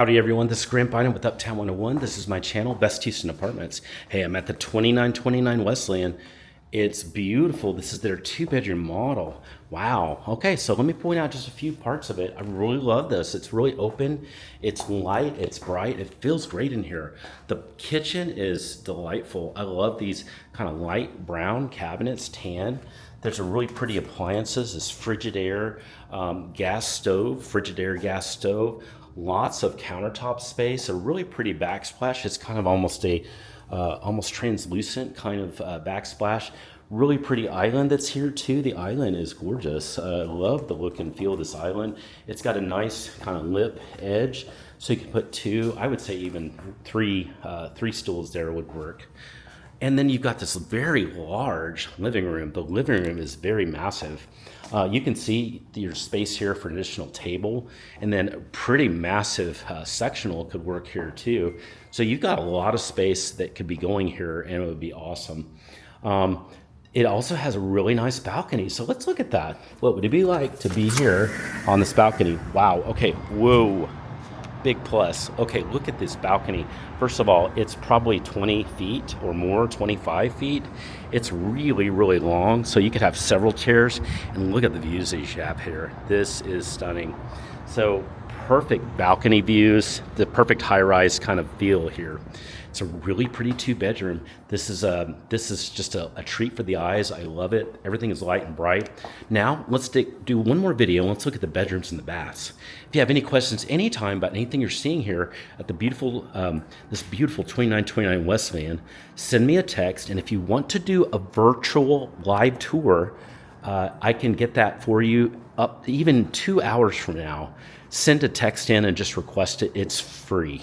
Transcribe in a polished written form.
Howdy everyone, this is Grant Bynum with Uptown 101. This is my channel, Best Houston Apartments. Hey, I'm at the 2929 Weslayan. It's beautiful. This is their 2-bedroom model. Wow. Okay, so let me point out just a few parts of it. I really love this. It's really open. It's light. It's bright. It feels great in here. The kitchen is delightful. I love these kind of light brown cabinets, tan. There's a really pretty appliances, this Frigidaire gas stove, Frigidaire gas stove. Lots of countertop space, a really pretty backsplash. It's kind of almost a almost translucent kind of backsplash. Really pretty island that's here too. The island is gorgeous. I love the look and feel of this island. It's got a nice kind of lip edge, so you can put two, I would say even three stools there would work. And then you've got this very large living room. The living room is very massive. You can see your space here for an additional table, and then a pretty massive sectional could work here too. So you've got a lot of space that could be going here, and it would be awesome. It also has a really nice balcony. So let's look at that. What would it be like to be here on this balcony? Wow, okay, whoa. Big plus. Okay, look at this balcony. First of all, it's probably 20 feet or more, 25 feet. It's really, really long, so you could have several chairs. And look at the views that you have here. This is stunning. So perfect balcony views, the perfect high-rise kind of feel here. It's a really pretty 2-bedroom. This is just a treat for the eyes. I love it. Everything is light and bright. Now let's do one more video. Let's look at the bedrooms and the baths. If you have any questions anytime about anything you're seeing here at the beautiful this beautiful 2929 Weslayan, send me a text. And if you want to do a virtual live tour, I can get that for you up even 2 hours from now. Send a text in and just request it. It's free.